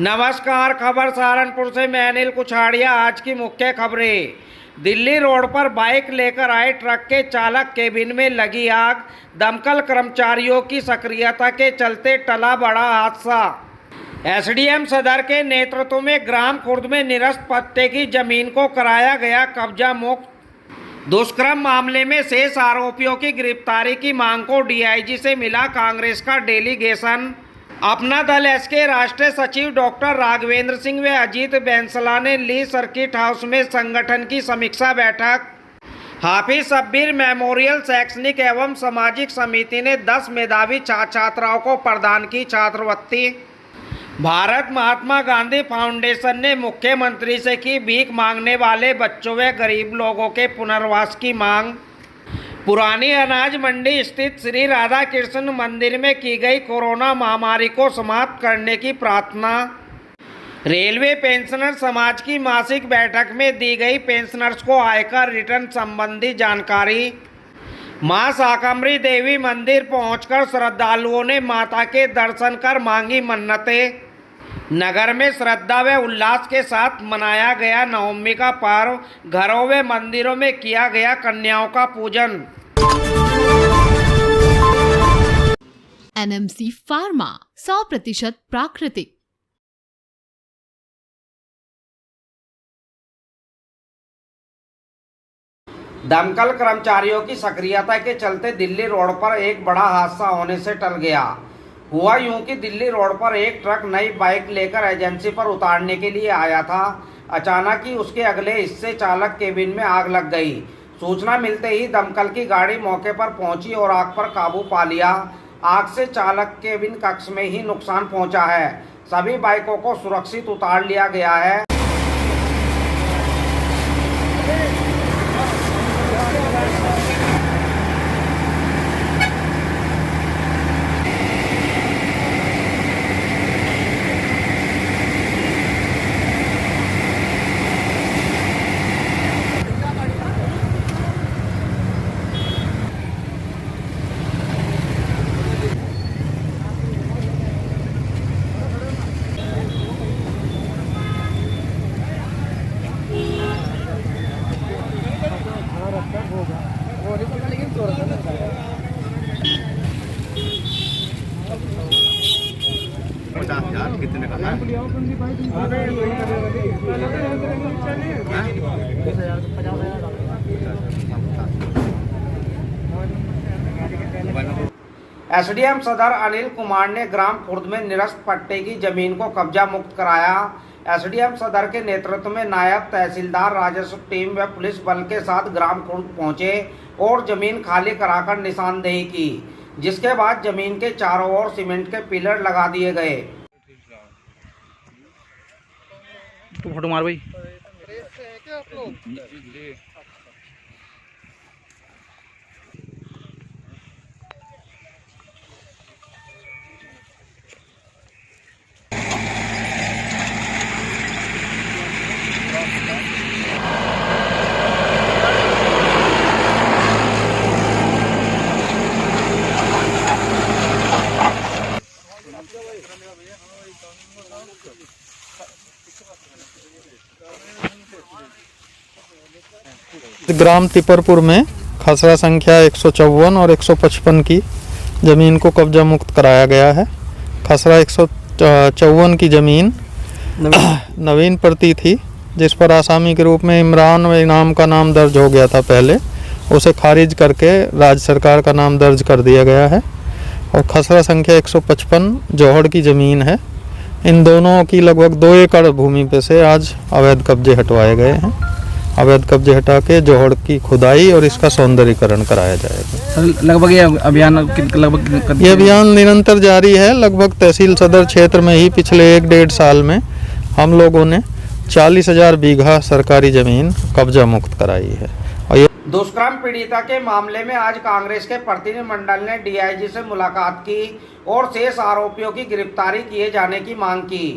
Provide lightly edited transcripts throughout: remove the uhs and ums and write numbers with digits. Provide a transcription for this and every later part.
नमस्कार, खबर सहारनपुर से मैं अनिल कुछाड़िया। आज की मुख्य खबरें। दिल्ली रोड पर बाइक लेकर आए ट्रक के चालक केबिन में लगी आग। दमकल कर्मचारियों की सक्रियता के चलते टला बड़ा हादसा। एसडीएम सदर के नेतृत्व में ग्राम खुर्द में निरस्त पट्टे की जमीन को कराया गया कब्जा मुक्त। दुष्कर्म मामले में शेष आरोपियों की गिरफ्तारी की मांग को डीआईजी से मिला कांग्रेस का डेलीगेशन। अपना दल एस के राष्ट्रीय सचिव डॉक्टर राघवेंद्र सिंह व अजीत बैंसला ने ली सर्किट हाउस में संगठन की समीक्षा बैठक। हाफिज शब्बीर मेमोरियल शैक्षणिक एवं सामाजिक समिति ने 10 मेधावी छात्राओं को प्रदान की छात्रवृत्ति। भारत महात्मा गांधी फाउंडेशन ने मुख्यमंत्री से की भीख मांगने वाले बच्चों व गरीब लोगों के पुनर्वास की मांग। पुरानी अनाज मंडी स्थित श्री राधा कृष्ण मंदिर में की गई कोरोना महामारी को समाप्त करने की प्रार्थना। रेलवे पेंशनर समाज की मासिक बैठक में दी गई पेंशनर्स को आयकर रिटर्न संबंधी जानकारी। मां शाकंभरी देवी मंदिर पहुंचकर श्रद्धालुओं ने माता के दर्शन कर मांगी मन्नतें। नगर में श्रद्धा व उल्लास के साथ मनाया गया नवमी का पर्व। घरों व मंदिरों में किया गया कन्याओं का पूजन। एनएमसी फार्मा 100% प्राकृतिक। दमकल कर्मचारियों की सक्रियता के चलते दिल्ली रोड पर एक बड़ा हादसा होने से टल गया। हुआ यूं कि दिल्ली रोड पर एक ट्रक नई बाइक लेकर एजेंसी पर उतारने के लिए आया था। अचानक ही उसके अगले हिस्से चालक केबिन में आग लग गई। सूचना मिलते ही दमकल की गाड़ी मौके पर पहुंची और आग पर काबू पा लिया। आग से चालक केबिन कक्ष में ही नुकसान पहुंचा है। सभी बाइकों को सुरक्षित उतार लिया गया है। कितने का है? एसडीएम सदर अनिल कुमार ने ग्राम खुर्द में निरस्त पट्टे की जमीन को कब्जा मुक्त कराया। एसडीएम सदर के नेतृत्व में नायब तहसीलदार राजस्व टीम व पुलिस बल के साथ ग्राम खुर्द पहुंचे और जमीन खाली कराकर निशानदेही की, जिसके बाद जमीन के चारों ओर सीमेंट के पिलर लगा दिए गए। तो फोटो मार भाई। ग्राम तिपरपुर में खसरा संख्या 154 और 155 की ज़मीन को कब्जा मुक्त कराया गया है। खसरा 154 की ज़मीन नवीन प्रति थी, जिस पर आसामी के रूप में इमरान व इनाम का नाम दर्ज हो गया था। पहले उसे खारिज करके राज्य सरकार का नाम दर्ज कर दिया गया है। और खसरा संख्या 155 जौहड़ की ज़मीन है। इन दोनों की लगभग 2 एकड़ भूमि पे से आज अवैध कब्जे हटवाए गए हैं। अवैध कब्जे हटा के जौहड़ की खुदाई और इसका सौंदर्यीकरण कराया जाएगा। लगभग ये अभियान ये अभियान निरंतर जारी है। लगभग तहसील सदर क्षेत्र में ही पिछले 1-1.5 साल में हम लोगों ने 40,000 बीघा सरकारी जमीन कब्जा मुक्त कराई है। और ये दुष्कर्म पीड़िता के मामले में आज कांग्रेस के प्रतिनिधिमंडल ने डीआईजी से मुलाकात की और शेष आरोपियों की गिरफ्तारी किए जाने की मांग की।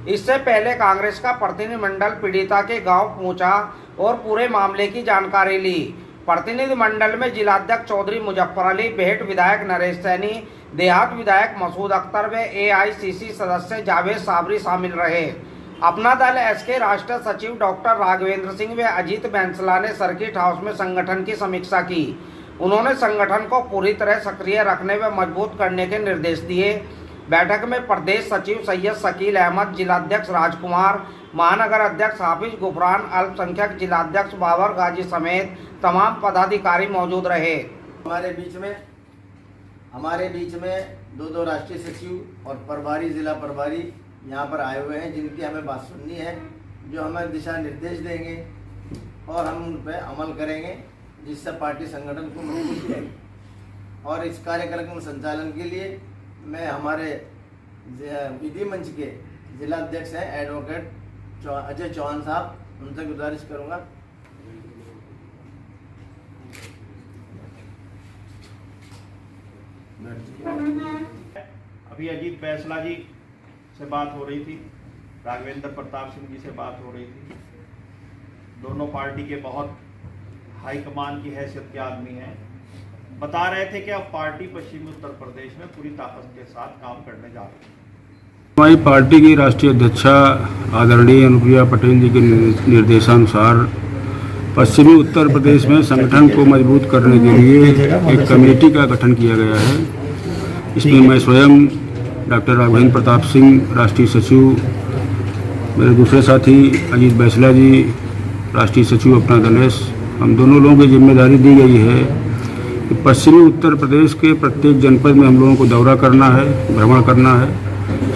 इससे पहले कांग्रेस का प्रतिनिधिमंडल पीड़िता के गांव पहुंचा और पूरे मामले की जानकारी ली। प्रतिनिधिमंडल में जिलाध्यक्ष चौधरी मुजफ्फर अली, भेट विधायक नरेश सैनी, देहात विधायक मसूद अख्तर व AICC सदस्य जावेद साबरी शामिल रहे। अपना दल एसके राष्ट्रीय सचिव डॉक्टर राघवेंद्र सिंह व अजीत बैंसला ने सर्किट हाउस में संगठन की समीक्षा की। उन्होंने संगठन को पूरी तरह सक्रिय रखने व मजबूत करने के निर्देश दिए। बैठक में प्रदेश सचिव सैयद शकील अहमद, जिलाध्यक्ष राजकुमार, महानगर अध्यक्ष हाफिज गुफरान, अल्पसंख्यक जिलाध्यक्ष बाबर गाजी समेत तमाम पदाधिकारी मौजूद रहे। हमारे बीच में दो राष्ट्रीय सचिव और प्रभारी, जिला प्रभारी यहाँ पर आए हुए हैं, जिनकी हमें बात सुननी है, जो हमें दिशा निर्देश देंगे और हम उन पर अमल करेंगे, जिससे पार्टी संगठन को मजबूत करेगी। और इस कार्यक्रम के संचालन के लिए मैं हमारे विधि मंच के जिलाध्यक्ष हैं एडवोकेट अजय चौहान साहब, उनसे गुजारिश करूँगा। अभी अजीत बैंसला जी से बात हो रही थी, राघवेंद्र प्रताप सिंह जी से बात हो रही थी। दोनों पार्टी के बहुत हाईकमान की हैसियत के आदमी हैं। बता रहे थे कि अब पार्टी पश्चिमी उत्तर प्रदेश में पूरी ताकत के साथ काम करने जा रही है। हमारी पार्टी की राष्ट्रीय अध्यक्षा आदरणीय अनुप्रिया पटेल जी के निर्देशानुसार पश्चिमी उत्तर प्रदेश में संगठन को मजबूत करने के लिए एक कमेटी का गठन किया गया है। इसमें मैं स्वयं डॉक्टर राघवेंद्र प्रताप सिंह राष्ट्रीय सचिव, मेरे दूसरे साथी अजीत बैंसला जी राष्ट्रीय सचिव अपना दलेश, हम दोनों लोगों की जिम्मेदारी दी गई है कि पश्चिमी उत्तर प्रदेश के प्रत्येक जनपद में हम लोगों को दौरा करना है, भ्रमण करना है,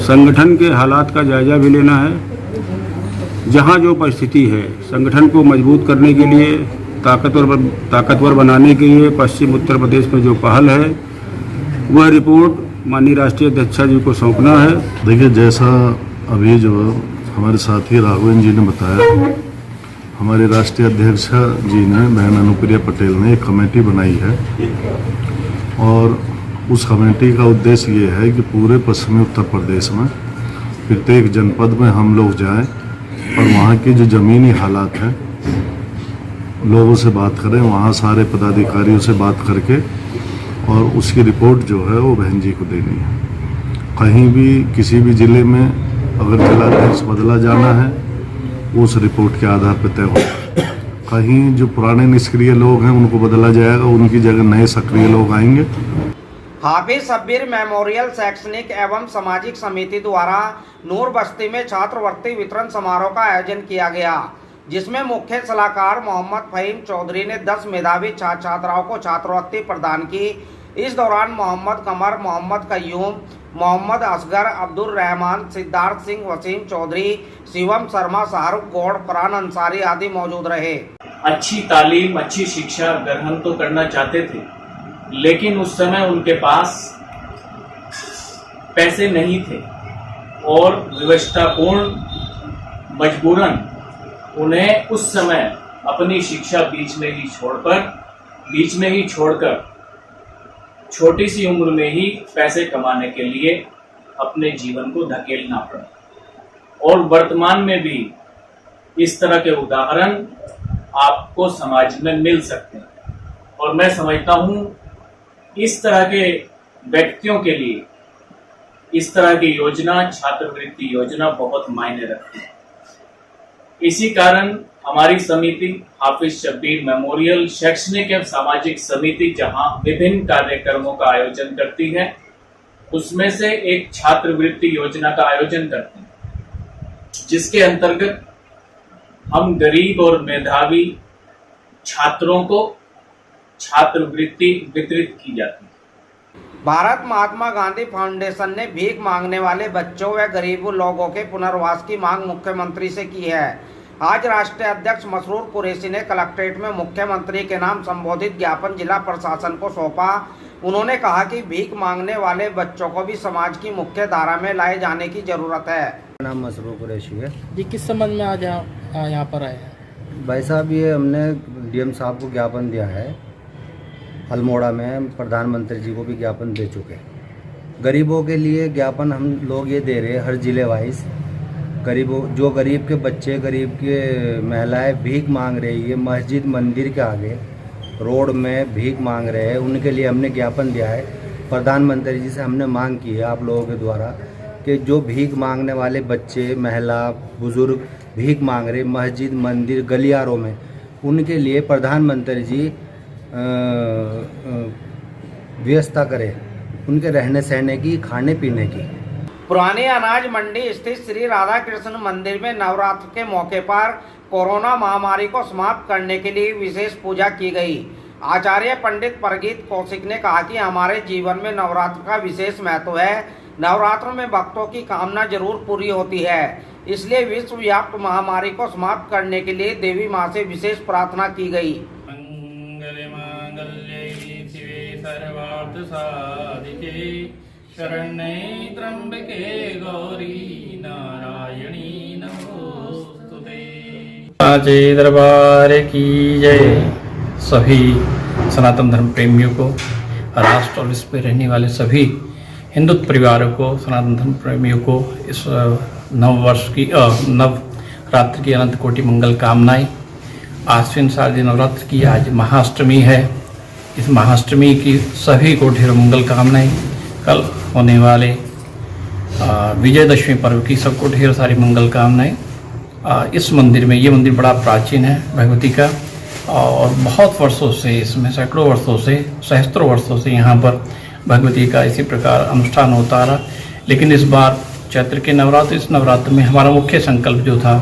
संगठन के हालात का जायजा भी लेना है। जहाँ जो परिस्थिति है, संगठन को मजबूत करने के लिए, ताकतवर बनाने के लिए पश्चिम उत्तर प्रदेश में जो पहल है वह रिपोर्ट माननीय राष्ट्रीय अध्यक्षा जी को सौंपना है। देखिए, जैसा अभी जो हमारे साथी राघवेंद्र जी ने बताया, हमारे राष्ट्रीय अध्यक्ष जी ने, बहन अनुप्रिया पटेल ने एक कमेटी बनाई है और उस कमेटी का उद्देश्य ये है कि पूरे पश्चिमी उत्तर प्रदेश में प्रत्येक जनपद में हम लोग जाएं और वहाँ की जो ज़मीनी हालात हैं लोगों से बात करें, वहाँ सारे पदाधिकारियों से बात करके और उसकी रिपोर्ट जो है वो बहन जी को देनी है। कहीं भी किसी भी ज़िले में अगर जिलाध्यक्ष बदला जाना है उस रिपोर्ट के आधार पर तय होगा। कहीं जो पुराने निष्क्रिय लोग हैं उनको बदला जाएगा, उनकी जगह नए सक्रिय लोग आएंगे। हाफिज शब्बीर मेमोरियल शैक्षणिक एवं सामाजिक समिति द्वारा नूर बस्ती में छात्रवृत्ति वितरण समारोह का आयोजन किया गया, जिसमें मुख्य सलाहकार मोहम्मद फहीम चौधरी ने 10 मेधावी छात्र छात्राओं को छात्रवृत्ति प्रदान की। इस दौरान मोहम्मद कमर, मोहम्मद कयूम, मोहम्मद असगर, अब्दुल रहमान, सिद्धार्थ सिंह, वसीम चौधरी, शिवम शर्मा, शाहरुख गौड़, फरहान अंसारी आदि मौजूद रहे। अच्छी तालीम, अच्छी शिक्षा ग्रहण तो करना चाहते थे, लेकिन उस समय उनके पास पैसे नहीं थे और विवशतापूर्ण मजबूरन उन्हें उस समय अपनी शिक्षा बीच में ही छोड़कर छोटी सी उम्र में ही पैसे कमाने के लिए अपने जीवन को धकेलना पड़ा। और वर्तमान में भी इस तरह के उदाहरण आपको समाज में मिल सकते हैं और मैं समझता हूँ इस तरह के व्यक्तियों के लिए इस तरह की योजना, छात्रवृत्ति योजना बहुत मायने रखती है। इसी कारण हमारी समिति हाफिज शब्बीर मेमोरियल शैक्षणिक एवं सामाजिक समिति जहां विभिन्न कार्यक्रमों का आयोजन करती है, उसमें से एक छात्रवृत्ति योजना का आयोजन करते हैं, जिसके अंतर्गत हम गरीब और मेधावी छात्रों को छात्रवृत्ति वितरित की जाती है। भारत महात्मा गांधी फाउंडेशन ने भीख मांगने वाले बच्चों व गरीब लोगों के पुनर्वास की मांग मुख्यमंत्री से की है। आज राष्ट्रीय अध्यक्ष मसरूर कुरैशी ने कलेक्ट्रेट में मुख्यमंत्री के नाम संबोधित ज्ञापन जिला प्रशासन को सौंपा। उन्होंने कहा कि भीख मांगने वाले बच्चों को भी समाज की मुख्य धारा में लाए जाने की जरूरत है। नाम मसरूर कुरैशी है जी। किस संबंध में आज यहाँ पर आए हैं? भाई साहब, ये हमने DM साहब को ज्ञापन दिया है। अल्मोड़ा में प्रधानमंत्री जी को भी ज्ञापन दे चुके हैं। गरीबों के लिए ज्ञापन हम लोग ये दे रहे हैं हर जिले वाइज। जो गरीब के बच्चे, गरीब के महिलाएं भीख मांग रही है, मस्जिद मंदिर के आगे रोड में भीख मांग रहे हैं, उनके लिए हमने ज्ञापन दिया है प्रधानमंत्री जी से हमने मांग की है आप लोगों के द्वारा कि जो भीख मांगने वाले बच्चे, महिला, बुजुर्ग भीख मांग रहे मस्जिद, मंदिर, गलियारों में, उनके लिए प्रधानमंत्री जी व्यवस्था करें, उनके रहने सहने की, खाने पीने की। पुरानी अनाज मंडी स्थित श्री राधा कृष्ण मंदिर में नवरात्र के मौके पर कोरोना महामारी को समाप्त करने के लिए विशेष पूजा की गई। आचार्य पंडित परगीत कौशिक ने कहा कि हमारे जीवन में नवरात्र का विशेष महत्व है। नवरात्र में भक्तों की कामना जरूर पूरी होती है, इसलिए विश्वव्यापी महामारी को समाप्त करने के लिए देवी माँ से विशेष प्रार्थना की गई। शरण्ये त्र्यंबके गौरी नारायणी नमोस्तुते। साचे दरबार की जय। सभी सनातन धर्म प्रेमियों को, राष्ट्र और विश्व में रहने वाले सभी हिंदू परिवारों को, सनातन धर्म प्रेमियों को इस नववर्ष की नवरात्र की अनंत कोटि मंगल कामनाएं। आश्विन शारदीय नवरात्र की आज महाअष्टमी है। इस महाअष्टमी की सभी को ढेरों मंगल कामनाएं। कल होने वाले विजयदशमी पर्व की सबको ढेर सारी मंगल कामनाएं। इस मंदिर में, ये मंदिर बड़ा प्राचीन है भगवती का, और बहुत वर्षों से, इसमें सैकड़ों वर्षों से, सहस्त्रों वर्षों से यहाँ पर भगवती का इसी प्रकार अनुष्ठान होता रहा। लेकिन इस बार चैत्र के नवरात्र, इस नवरात्र में हमारा मुख्य संकल्प जो था,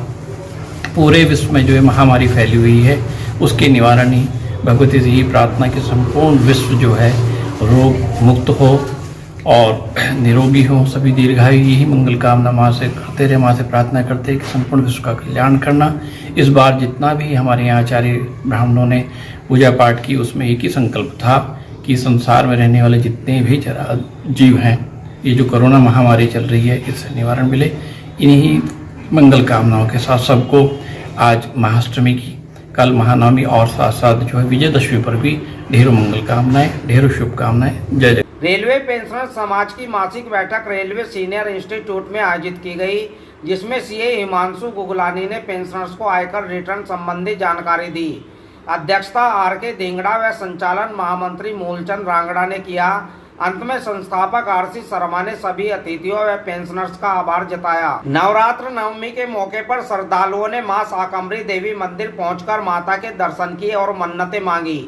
पूरे विश्व में जो है महामारी फैली हुई है उसके निवारण ही, भगवती से ही प्रार्थना की संपूर्ण विश्व जो है रोग मुक्त हो और निरोगी हो, सभी दीर्घायु, यही मंगल कामना माँ से करते रहे, माँ से प्रार्थना करते कि संपूर्ण विश्व का कल्याण करना। इस बार जितना भी हमारे यहाँ आचार्य ब्राह्मणों ने पूजा पाठ की, उसमें एक ही संकल्प था कि संसार में रहने वाले जितने भी जीव हैं, ये जो कोरोना महामारी चल रही है, इससे निवारण मिले। इन्हीं मंगल कामनाओं के साथ सबको आज महाअष्टमी की, कल महानवमी और साथ साथ जो है विजयदशमी पर भी ढेरों मंगल कामनाएं, ढेरों शुभकामनाएं। जय जय। रेलवे पेंशनर समाज की मासिक बैठक रेलवे सीनियर इंस्टीट्यूट में आयोजित की गई, जिसमें सीए हिमांशु गुगलानी ने पेंशनर्स को आयकर रिटर्न संबंधी जानकारी दी। अध्यक्षता आर.के. धिंगड़ा व संचालन महामंत्री मूलचंद रांगड़ा ने किया। अंत में संस्थापक आर.सी. शर्मा ने सभी अतिथियों व पेंशनर्स का आभार जताया। नवरात्र नवमी के मौके पर श्रद्धालुओं ने मां शाकंभरी देवी मंदिर पहुंचकर माता के दर्शन किए और मन्नतें मांगी।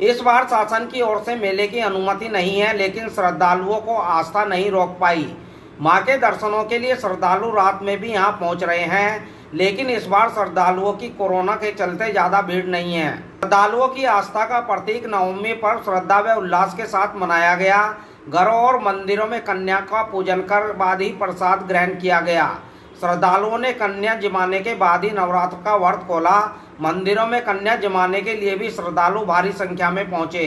इस बार शासन की ओर से मेले की अनुमति नहीं है, लेकिन श्रद्धालुओं को आस्था नहीं रोक पाई। मां के दर्शनों के लिए श्रद्धालु रात में भी यहां पहुंच रहे हैं, लेकिन इस बार श्रद्धालुओं की कोरोना के चलते ज्यादा भीड़ नहीं है। श्रद्धालुओं की आस्था का प्रतीक नवमी पर श्रद्धा व उल्लास के साथ मनाया गया। घरों और मंदिरों में कन्या का पूजन कर बाद ही प्रसाद ग्रहण किया गया। श्रद्धालुओं ने कन्या जमाने के बाद ही नवरात्र का व्रत खोला। मंदिरों में कन्या जमाने के लिए भी श्रद्धालु भारी संख्या में पहुंचे।